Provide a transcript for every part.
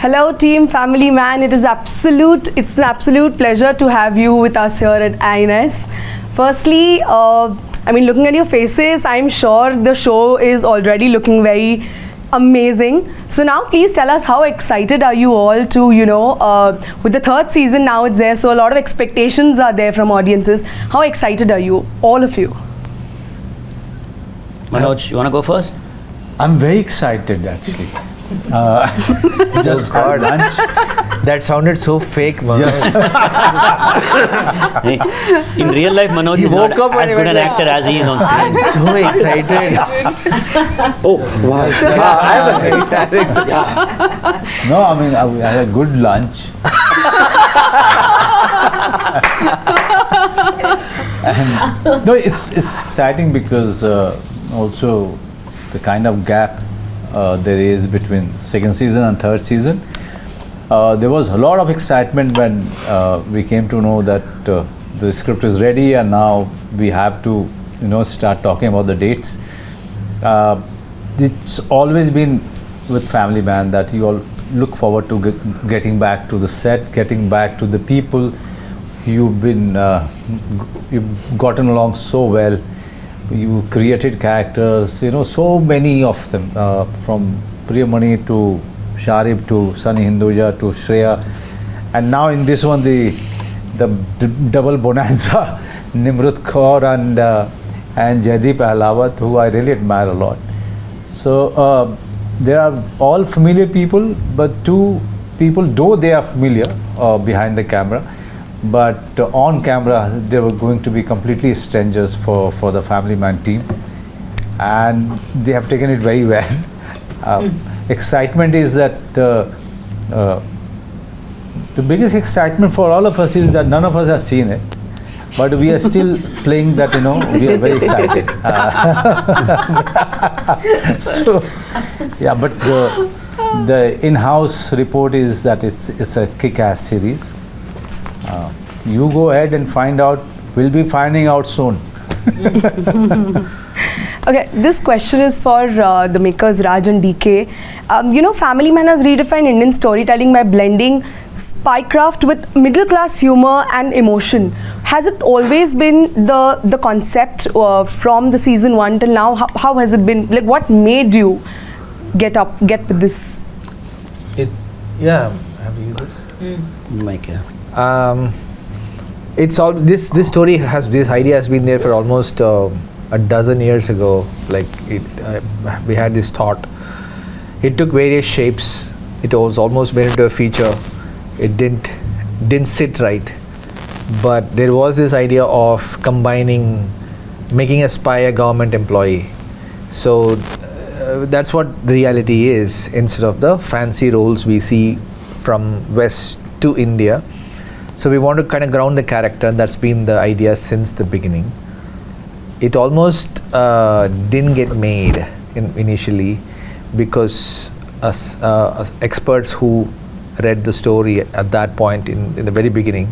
Hello team, family man. It's an absolute pleasure to have you with us here at INS. Firstly, looking at your faces, I'm sure the show is already looking very amazing. So now please tell us, how excited are you all to, with the third season now it's there, so a lot of expectations are there from audiences. How excited are you, all of you? Manoj, you want to go first? I'm very excited actually. Just God. lunch. That sounded so fake, Manoj. Just Hey, in real life, Manoj is not as good an actor as he is on screen. I'm so excited. Oh, wow. I'm excited. no, I mean I had a good lunch. And, no, it's exciting because also the kind of gap there is between second season and third season. There was a lot of excitement when we came to know that the script is ready and now we have to start talking about the dates. It's always been with Family Man that you all look forward to getting back to the set, getting back to the people. You've gotten along so well. You created characters, so many of them, from Priyamani to Sharib to Sunny Hinduja to Shreya, and now in this one the double bonanza, Nimrat Kaur and Jaideep Ahlawat, who I really admire a lot. So they are all familiar people, but two people, though they are familiar behind the camera, but on camera they were going to be completely strangers for the Family Man team, and they have taken it very well. Excitement is that the biggest excitement for all of us is that none of us have seen it, but we are still playing that, we are very excited. So yeah, but the in-house report is that it's a kick-ass series. You go ahead and find out. We'll be finding out soon. Okay, this question is for the makers Raj and DK. Family Man has redefined Indian storytelling by blending spycraft with middle-class humor and emotion. Has it always been the concept from the season 1 till now? How has it been? Like, what made you get with this? Yeah, have you used this? Mike, yeah. It's all this story this idea has been there for almost a dozen years ago. We had this thought. It took various shapes. It was almost made into a feature. It didn't sit right. But there was this idea of making a spy a government employee. So that's what the reality is, instead of the fancy roles we see from West to India. So we want to kind of ground the character, and that's been the idea since the beginning. It almost didn't get made initially because experts who read the story at that point in the very beginning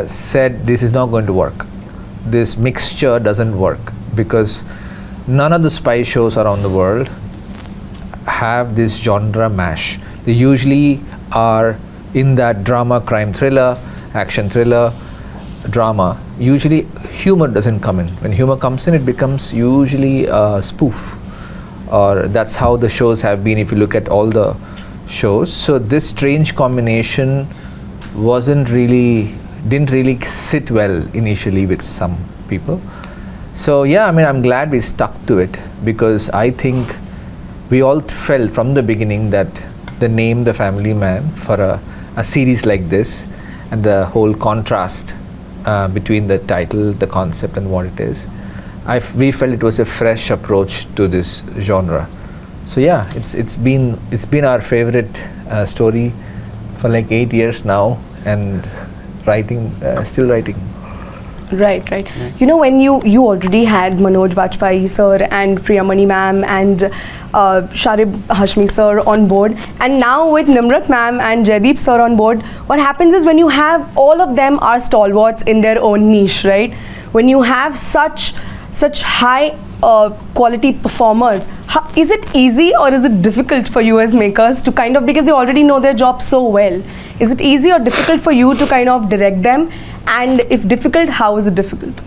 said this is not going to work. This mixture doesn't work because none of the spy shows around the world have this genre mash. They usually are in that drama, crime thriller, action thriller, drama. Usually humor doesn't come in. When humor comes in, it becomes usually a spoof, or that's how the shows have been if you look at all the shows. So this strange combination didn't really sit well initially with some people. So yeah, I'm glad we stuck to it, because I think we all felt from the beginning that the name The Family Man for a series like this, and the whole contrast between the title, the concept, and what it is, we felt it was a fresh approach to this genre. So yeah, it's been our favorite story for like 8 years now, and still writing. Right. When you already had Manoj Bajpayee sir and Priyamani ma'am and Sharib Hashmi sir on board, and now with Nimrat ma'am and Jaideep sir on board, what happens is when you have all of them are stalwarts in their own niche, right? When you have such high quality performers. Is it easy or is it difficult for you as makers to kind of, because they already know their job so well, is it easy or difficult for you to kind of direct them? And if difficult, how is it difficult?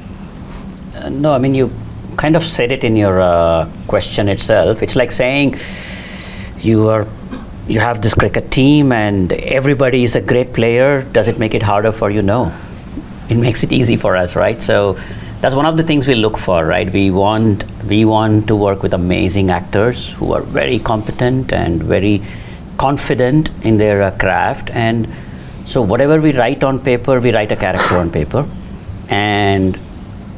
No, I mean, you kind of said it in your question itself. It's like saying you have this cricket team and everybody is a great player. Does it make it harder for you? No. It makes it easy for us, right? So that's one of the things we look for, right? We want to work with amazing actors who are very competent and very confident in their craft. And so whatever we write on paper, we write a character on paper. And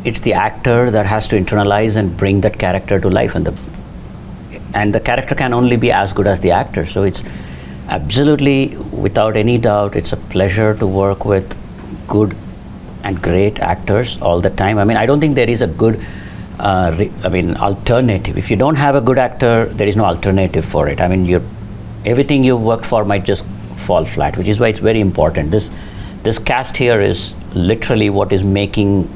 it's the actor that has to internalize and bring that character to life. And the character can only be as good as the actor. So it's absolutely, without any doubt, it's a pleasure to work with good and great actors all the time. I mean, I don't think there is a good alternative. If you don't have a good actor, there is no alternative for it. I mean, everything you worked for might just fall flat, which is why it's very important. This cast here is literally what is making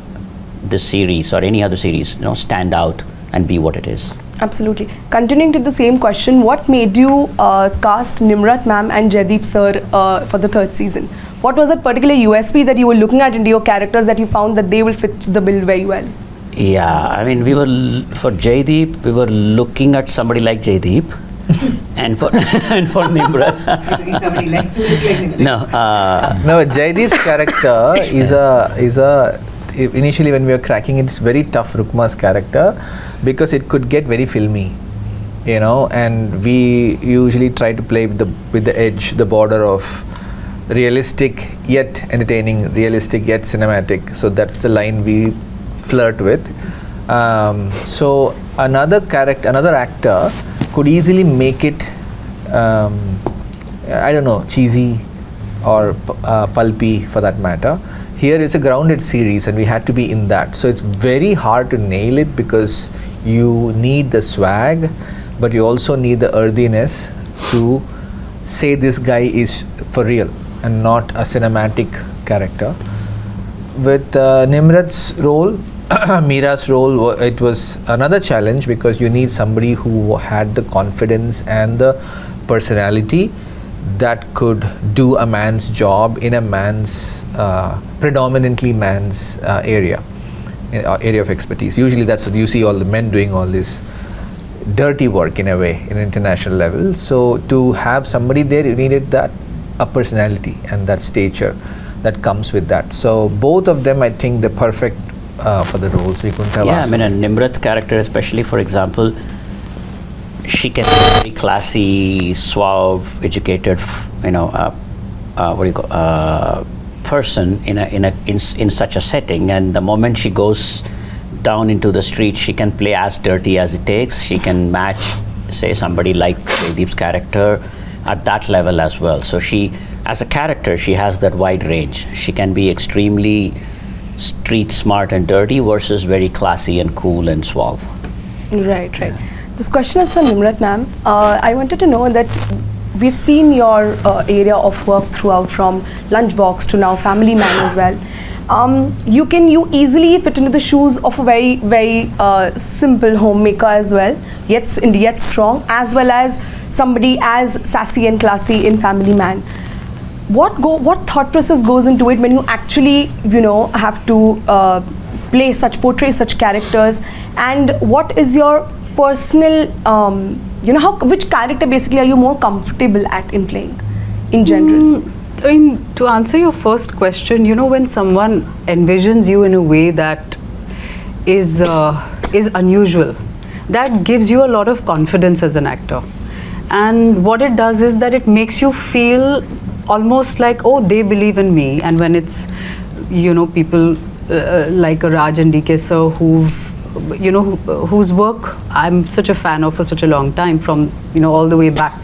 this series or any other series, stand out and be what it is. Absolutely. Continuing to the same question, what made you cast Nimrat ma'am and Jaideep sir for the third season? What was that particular USP that you were looking at into your characters that you found that they will fit the bill very well? Yeah, I mean, for Jaideep, we were looking at somebody like Jaideep. and for Nimrat. Somebody like Nimrat. No, Jaideep's character is a initially when we were cracking it, it's very tough, Rukma's character, because it could get very filmy, and we usually try to play with the edge, the border of realistic yet entertaining, realistic yet cinematic. So that's the line we flirt with. So another actor could easily make it cheesy or pulpy for that matter. Here it's a grounded series and we had to be in that. So it's very hard to nail it because you need the swag, but you also need the earthiness to say this guy is for real and not a cinematic character. With Nimrat's role, Meera's role, it was another challenge because you need somebody who had the confidence and the personality that could do a man's job in a man's predominantly man's area of expertise. Usually that's what you see, all the men doing all this dirty work in a way in international level. So to have somebody there, you needed a personality and that stature that comes with that. So both of them, I think, they're perfect for the roles. We couldn't have I mean, a Nimrat's character especially, for example, she can be very classy, suave, educated, person in such a setting. And the moment she goes down into the street, she can play as dirty as it takes. She can match, say, somebody like Jaideep's character at that level as well. So she, as a character, she has that wide range. She can be extremely street smart and dirty versus very classy and cool and suave. Right. This question is for Nimrat ma'am. I wanted to know that we've seen your area of work throughout, from Lunchbox to now Family Man as well. You easily fit into the shoes of a very, very simple homemaker as well, yet strong, as well as somebody as sassy and classy in Family Man. What thought process goes into it when you actually, have to portray such characters, and what is your personal, which character basically are you more comfortable at in playing in general? To answer your first question, when someone envisions you in a way that is unusual, that gives you a lot of confidence as an actor. And what it does is that it makes you feel almost like, oh, they believe in me. And when it's, people like Raj and DK sir whose work I'm such a fan of for such a long time, from all the way back,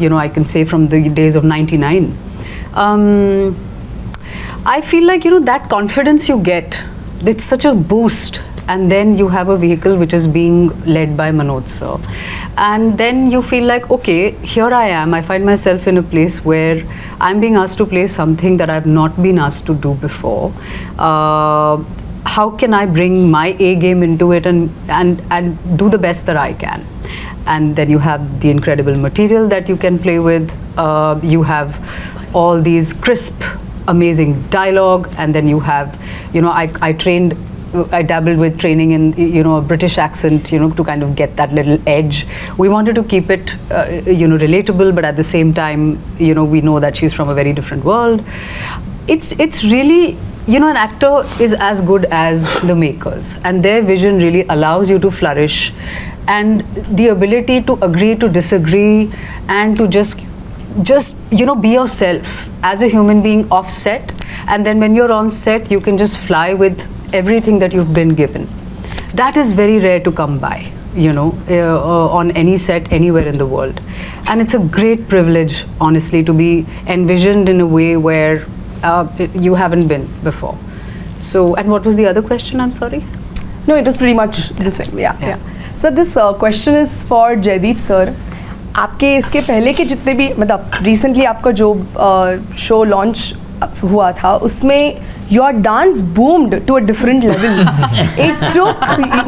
I can say from the days of '99. I feel like that confidence you get, it's such a boost, and then you have a vehicle which is being led by Manoj sir, and then you feel like, okay, here I am. I find myself in a place where I'm being asked to play something that I've not been asked to do before. how can I bring my A game into it and do the best that I can. And then you have the incredible material that you can play with. You have all these crisp, amazing dialogue, and then you have, I dabbled with training in, a British accent, to kind of get that little edge. We wanted to keep it, relatable, but at the same time, we know that she's from a very different world. It's really, an actor is as good as the makers, and their vision really allows you to flourish, and the ability to agree to disagree and to just be yourself as a human being off set, and then when you're on set, you can just fly with everything that you've been given. That is very rare to come by, on any set anywhere in the world. And it's a great privilege, honestly, to be envisioned in a way where you haven't been before. So, and what was the other question? I'm sorry. No, it was pretty much the same. Yeah. So this question is for Jaideep sir. आपके इसके पहले के जितने भी मतलब recently आपका जो show launch हुआ था उसमें your dance boomed to a different level. It took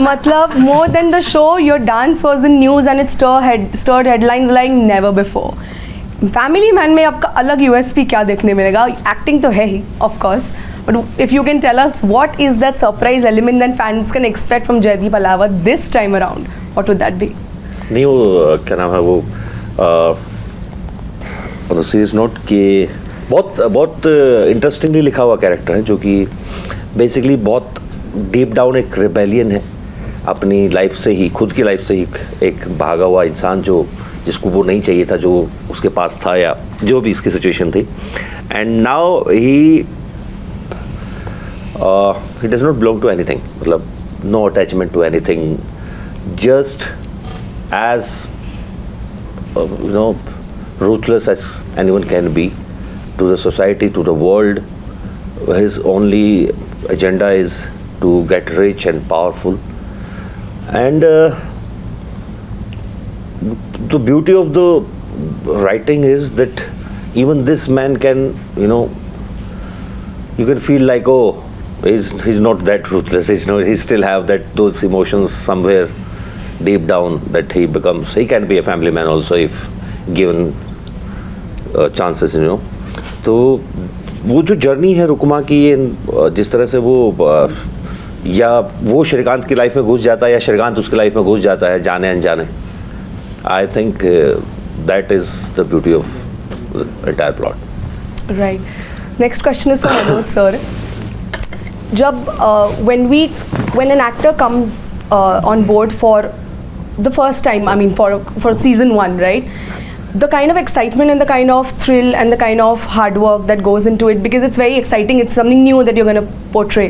मतलब more than the show, your dance was in news and it stirred headlines like never before. Family Man में आपका अलग USP क्या देखने मिलेगा? Acting तो है ही, of course. But if you can tell us what is that surprise element that fans can expect from Jaideep Alawa this time around, what would that be? नहीं वो क्या नाम है वो on a serious note कि बहुत interestingly लिखा हुआ कैरेक्टर है जो कि बेसिकली बहुत डीप डाउन एक रिबेलियन है अपनी लाइफ से ही, खुद की लाइफ से ही एक भागा हुआ इंसान जो जिसको वो नहीं चाहिए था, जो उसके पास था या जो भी इसकी सिचुएशन थी. And now he does not belong to anything, मतलब no attachment to anything, just as ruthless as anyone can be to the society, to the world. His only agenda is to get rich and powerful, and the beauty of the writing is that even this man can, you can feel like, oh, he's not that ruthless, he still have those emotions somewhere deep down, that he can be a family man also if given chances, तो वो जो journey है रुकमा की, जिस तरह से वो या वो श्रीकांत की लाइफ में घुस जाता है या श्रीकांत उसकी लाइफ में घुस जाता है जाने अनजाने, I think that is the beauty of entire plot. Right. Next question is for Manoj sir. जब when an actor comes on board for the first time, I mean for season 1, right, the kind of excitement and the kind of thrill and the kind of hard work that goes into it, because it's very exciting, it's something new that you're going to portray.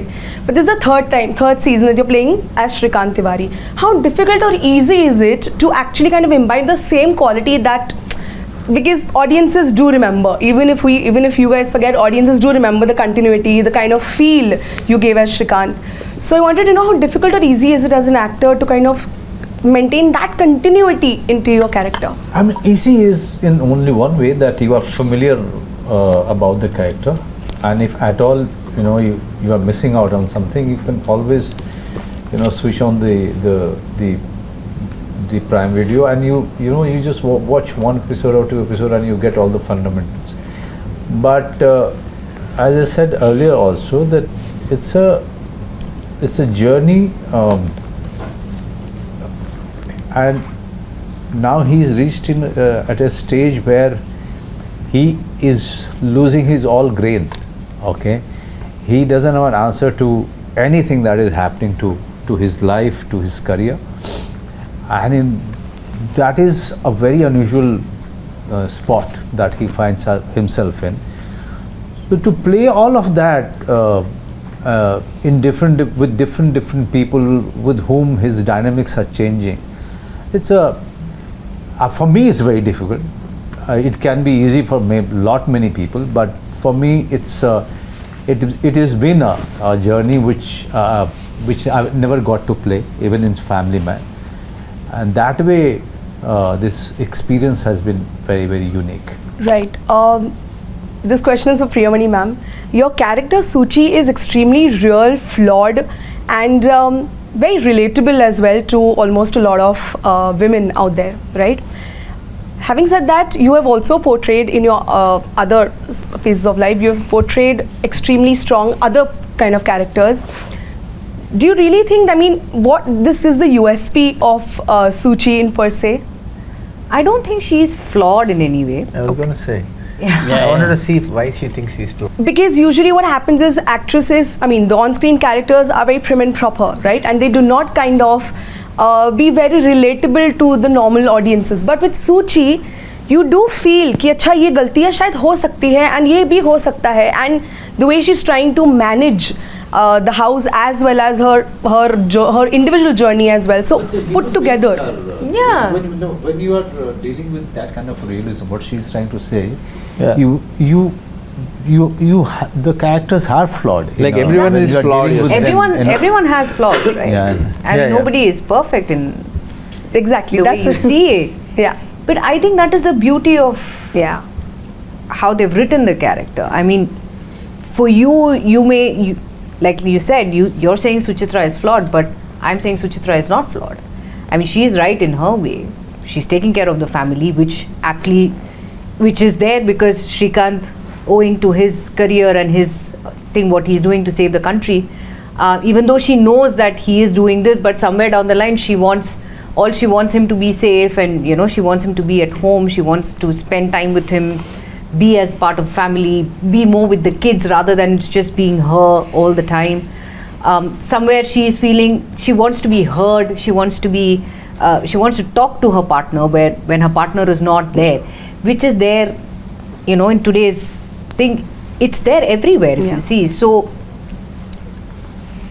But this is the third season that you're playing as Shrikant Tiwari. How difficult or easy is it to actually kind of imbibe the same quality that, because audiences do remember, even if you guys forget, audiences do remember the continuity, the kind of feel you gave as Shrikant. So I wanted to know how difficult or easy is it as an actor to kind of maintain that continuity into your character? I mean, easy is in only one way, that you are familiar about the character, and if at all you are missing out on something, you can always switch on the Prime Video, and you just watch one episode or two episodes and you get all the fundamentals. But as I said earlier also, that it's a journey, and now he's reached at a stage where he is losing his all grain. Okay, he doesn't have an answer to anything that is happening to his life, to his career, and that is a very unusual spot that he finds himself in. So to play all of that with different people with whom his dynamics are changing, it's for me it's very difficult. It can be easy for many people, but for me it has been a journey which I've never got to play even in Family Man, and that way this experience has been very, very unique. Right. This question is for Priyamani ma'am. your character Suchi is extremely real, flawed, and very relatable as well to almost a lot of women out there, right? Having said that, you have also portrayed in your other phases of life, you have portrayed extremely strong other kind of characters. Do you really think, I mean, what this is the USP of Suchi in per se? I don't think she's flawed in any way. I was going to say. Yeah. I wanted to see why she thinks she's flawed. Because usually what happens is actresses, I mean, the on-screen characters are very prim and proper, right? And they do not kind of be very relatable to the normal audiences. But with Suchi, you do feel कि अच्छा ये गलतियाँ शायद हो सकती है and ये भी हो सकता है, and the way she's trying to manage the house as well as her individual journey as well. So put together. Yeah. When you are dealing with that kind of realism, what she's trying to say, Yeah. the characters are flawed. Like you know, everyone when is you are flawed, dealing with yes. them, Everyone has flaws, right? Yeah. And Yeah, yeah. nobody is perfect in Exactly. the way That's you it. see it. Yeah. But I think that is the beauty of Yeah. how they've written the character. I mean, for you, like you said, you're saying Suchitra is flawed, but I'm saying Suchitra is not flawed. I mean, she is right in her way. She's taking care of the family, which is there because Shrikant, owing to his career and his thing, what he's doing to save the country, even though she knows that he is doing this, but somewhere down the line, she wants him to be safe, and she wants him to be at home. She wants to spend time with him, be as part of family, be more with the kids rather than just being her all the time. Somewhere she is feeling she wants to be heard. She wants to talk to her partner when her partner is not there, which is there, in today's thing. It's there everywhere if you see. So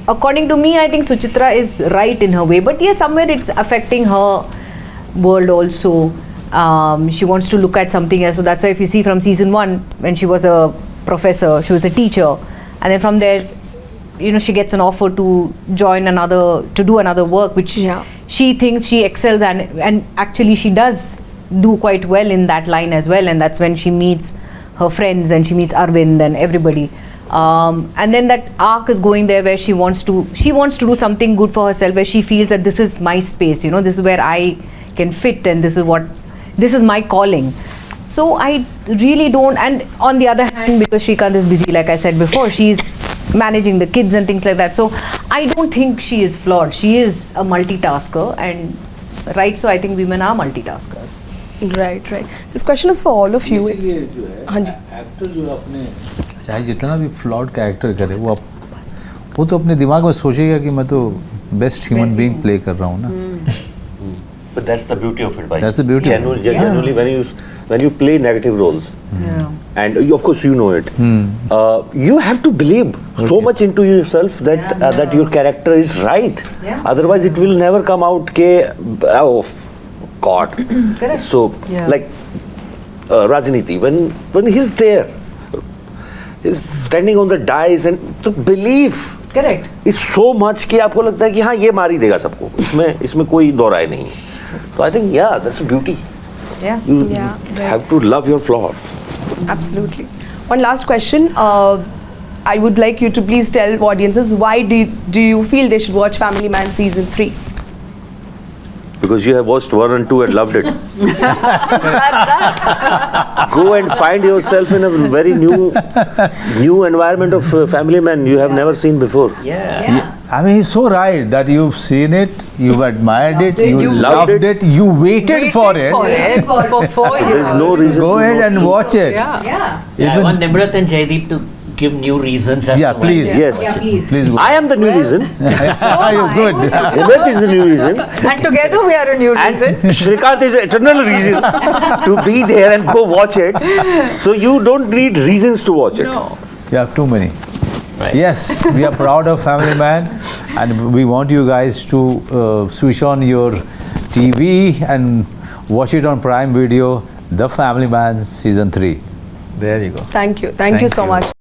according to me, I think Suchitra is right in her way, but yes, somewhere it's affecting her world also. She wants to look at something else, so that's why if you see from season 1, when she was a professor, she was a teacher, and then from there, she gets an offer to do another work, which she thinks she excels and actually she does do quite well in that line as well, and that's when she meets her friends and she meets Arvind and everybody. And then that arc is going there where she wants to do something good for herself, where she feels that this is my space, this is where I can fit, and this is my calling. So I really don't. And on the other hand, because Shrikant is busy, like I said before, she's managing the kids and things like that. So I don't think she is flawed. She is a multitasker, and right. So I think women are multitaskers. Right. This question is for all of you. इसीलिए जो है, हाँ जी. actor जो अपने चाहे जितना भी flawed character करे, वो तो अपने दिमाग में सोचेगा कि मैं तो बेस्ट ह्यूमन बीइंग प्ले कर रहा हूँ ना. But that's the beauty of it. Right? That's the beauty. Genuinely, when you play negative roles, and of course you know it, you have to believe so much into yourself that that your character is right. Yeah. Otherwise, it will never come out. Oh God. Correct. So like Rajniti, when he's there, he's standing on the dais, and the belief. Correct. It's so much कि आपको लगता है कि हाँ ये मार ही देगा सबको. इसमें कोई दो राय नहीं. So I think that's a beauty. Yeah. You right. have to love your flaws. Absolutely. One last question. I would like you to please tell audiences why do you feel they should watch Family Man season 3? Because you have watched 1 and 2 and loved it. Go and find yourself in a very new environment of Family Man you have never seen before. Yeah. I mean, he's so right that you've seen it, you've admired it, you loved loved it. it, you waited for it. For 4 years. There's no reason. Go to ahead not and to- watch it. Yeah. I want Nimrat and Jaideep to give new reasons as Yeah, to why. please. Yes. Yeah, please. Please go. I am the new reason. You're good. Nimrat is the new reason. And together we are a new And reason. Shrikant is an eternal reason to be there and go watch it. So you don't need reasons to watch it. No. You have too many. Right. Yes, we are proud of Family Man, and we want you guys to switch on your TV and watch it on Prime Video, The Family Man Season 3. There you go. Thank you so much.